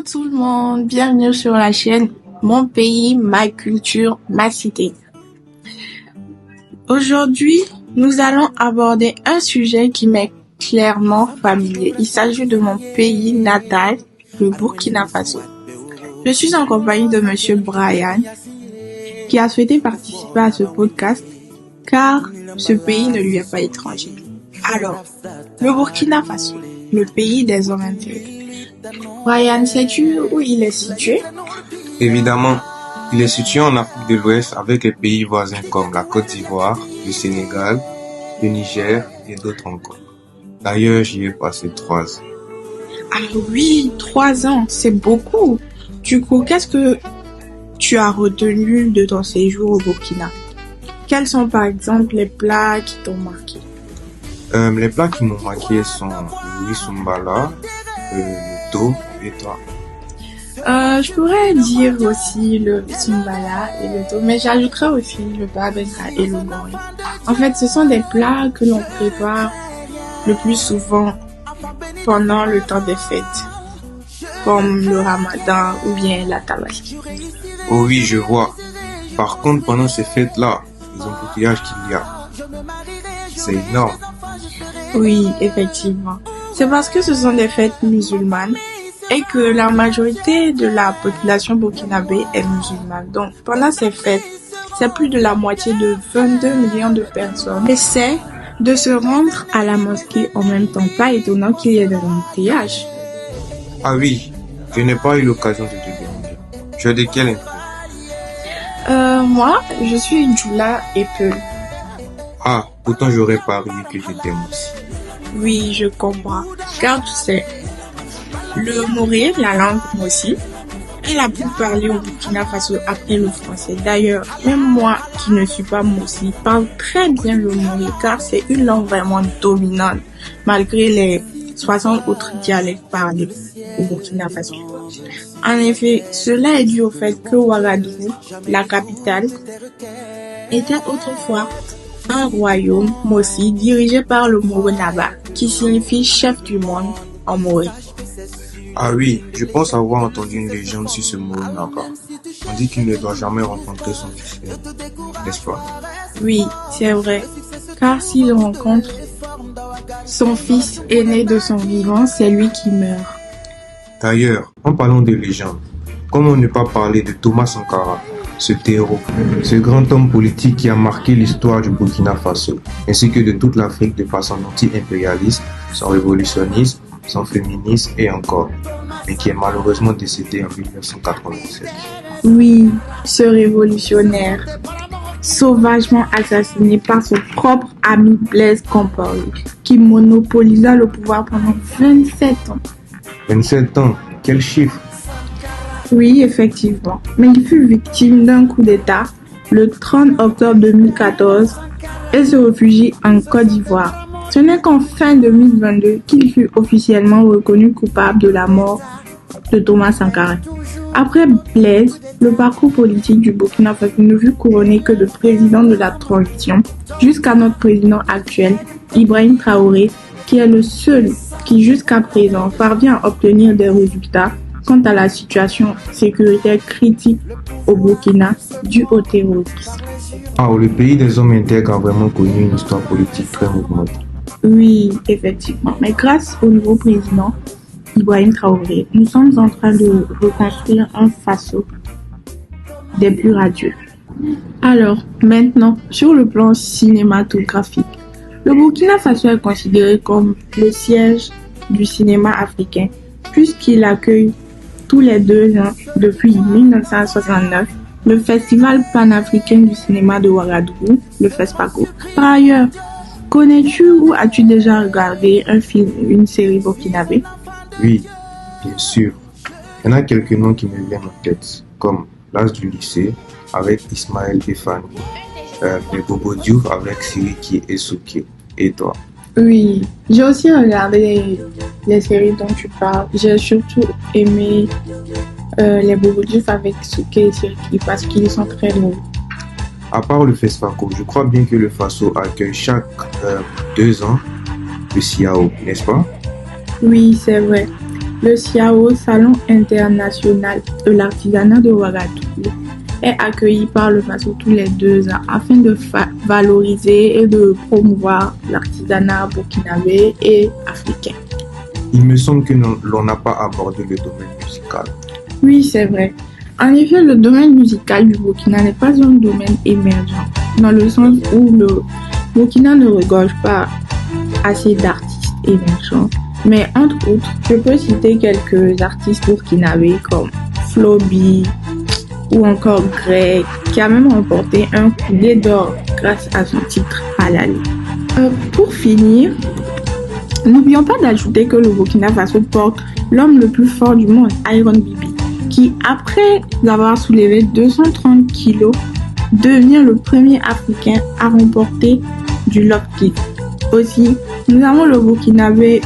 Hello tout le monde, bienvenue sur la chaîne Mon pays, ma culture, ma cité. Aujourd'hui, nous allons aborder un sujet qui m'est clairement familier. Il s'agit de mon pays natal, le Burkina Faso. Je suis en compagnie de Monsieur Brian, qui a souhaité participer à ce podcast car ce pays ne lui est pas étranger. Alors, le Burkina Faso, le pays des hommes intègres. Brian, sais-tu où il est situé? Évidemment, il est situé en Afrique de l'Ouest avec les pays voisins comme la Côte d'Ivoire, le Sénégal, le Niger et d'autres encore. D'ailleurs, j'y ai passé 3 ans. Ah oui, 3 ans, c'est beaucoup. Du coup, qu'est-ce que tu as retenu de ton séjour au Burkina? Quels sont par exemple les plats qui t'ont marqué? Les plats qui m'ont marqué sont le riz soumbala, le dos et toi. Je pourrais dire aussi le soumbala et le dos, mais j'ajouterais aussi le babena et le gori. En fait, ce sont des plats que l'on prépare le plus souvent pendant le temps des fêtes, comme le ramadan ou bien la tabaski. Oh oui, je vois. Par contre, pendant ces fêtes-là, les embouteillages qu'il y a, c'est énorme. Oui, effectivement. C'est parce que ce sont des fêtes musulmanes et que la majorité de la population burkinabé est musulmane. Donc, pendant ces fêtes, c'est plus de la moitié de 22 millions de personnes essaient de se rendre à la mosquée en même temps. Pas étonnant qu'il y ait des embouteillages. Ah oui, je n'ai pas eu l'occasion de te demander. Tu es de quelle ethnie? Moi, je suis Djoula et Peul. Ah, pourtant j'aurais parié que j'étais aussi. Oui, je comprends. Car tu sais, le Moré, la langue Mossi, est la plus parlée au Burkina Faso après le français. D'ailleurs, même moi qui ne suis pas Mossi, parle très bien le Moré car c'est une langue vraiment dominante malgré les 60 autres dialectes parlés au Burkina Faso. En effet, cela est dû au fait que Ouagadougou, la capitale, était autrefois un royaume Mossi dirigé par le Moro Naba, qui signifie chef du monde en Moré. Ah oui, je pense avoir entendu une légende sur ce mot Naba. On dit qu'il ne doit jamais rencontrer son fils, n'est-ce pas? Oui, c'est vrai, car s'il rencontre son fils aîné de son vivant, c'est lui qui meurt. D'ailleurs, en parlant de légendes, comment ne pas parler de Thomas Sankara, ce héros, ce grand homme politique qui a marqué l'histoire du Burkina Faso, ainsi que de toute l'Afrique de par son anti-impérialisme, son révolutionnisme, son féminisme et encore, mais qui est malheureusement décédé en 1987. Oui, ce révolutionnaire, sauvagement assassiné par son propre ami Blaise Compaoré, qui monopolisa le pouvoir pendant 27 ans. 27 ans, quel chiffre! Oui, effectivement. Mais il fut victime d'un coup d'État le 30 octobre 2014 et se réfugie en Côte d'Ivoire. Ce n'est qu'en fin 2022 qu'il fut officiellement reconnu coupable de la mort de Thomas Sankara. Après Blaise, le parcours politique du Burkina Faso ne fut couronné que de président de la transition jusqu'à notre président actuel, Ibrahim Traoré, qui est le seul qui jusqu'à présent parvient à obtenir des résultats quant à la situation sécuritaire critique au Burkina due au terrorisme. Ah, le pays des hommes intègres a vraiment connu une histoire politique très mouvementée. Oui, effectivement. Mais grâce au nouveau président, Ibrahim Traoré, nous sommes en train de reconstruire un Faso des plus radieux. Alors, maintenant, sur le plan cinématographique, le Burkina Faso est considéré comme le siège du cinéma africain, puisqu'il accueille tous les 2 ans, depuis 1969, le Festival panafricain du cinéma de Ouagadougou, le FESPACO. Par ailleurs, connais-tu ou as-tu déjà regardé un film ou une série burkinabé? Oui, bien sûr. Il y en a quelques noms qui me viennent en tête, comme L'As du lycée avec Ismaël Befani, les Bobo Diouf avec Siriki et Souké. Et toi? Oui, j'ai aussi regardé les séries dont tu parles. J'ai surtout aimé les Bobo Diouf avec Souké et Siriki parce qu'ils sont très drôles. À part le FESPACO, je crois bien que le Faso accueille chaque 2 ans le CIAO, n'est-ce pas? Oui, c'est vrai. Le SIAO, Salon international de l'artisanat de Ouagadougou, est accueilli par le Faso tous les 2 ans afin de valoriser et de promouvoir l'artisanat burkinabé et africain. Il me semble que l'on n'a pas abordé le domaine musical. Oui, c'est vrai. En effet, le domaine musical du Burkina n'est pas un domaine émergent, dans le sens où le Burkina ne regorge pas assez d'artistes émergents. Mais entre autres, je peux citer quelques artistes burkinabés comme Flobi ou encore Greg, qui a même remporté un collier d'or grâce à son titre Halali. Pour finir, n'oublions pas d'ajouter que le Burkina Faso porte l'homme le plus fort du monde, Iron Bibi, qui, après avoir soulevé 230 kilos, devient le premier Africain à remporter du lofting. Aussi, nous avons le Burkinabé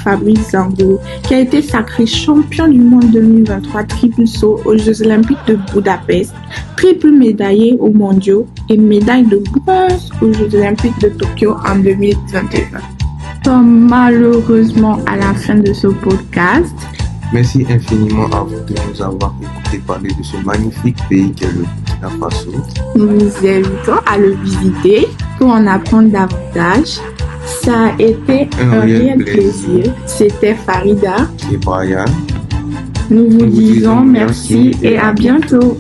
Fabrice Zango, qui a été sacré champion du monde 2023 triple saut aux Jeux Olympiques de Budapest, triple médaillé aux Mondiaux et médaille de bronze aux Jeux Olympiques de Tokyo en 2021. Nous sommes malheureusement à la fin de ce podcast. Merci infiniment à vous de nous avoir écouté parler de ce magnifique pays qu'est le Burkina Faso. Nous vous invitons à le visiter pour en apprendre davantage. Ça a été un réel plaisir. C'était Farida et Brian. Nous vous disons merci et à bientôt.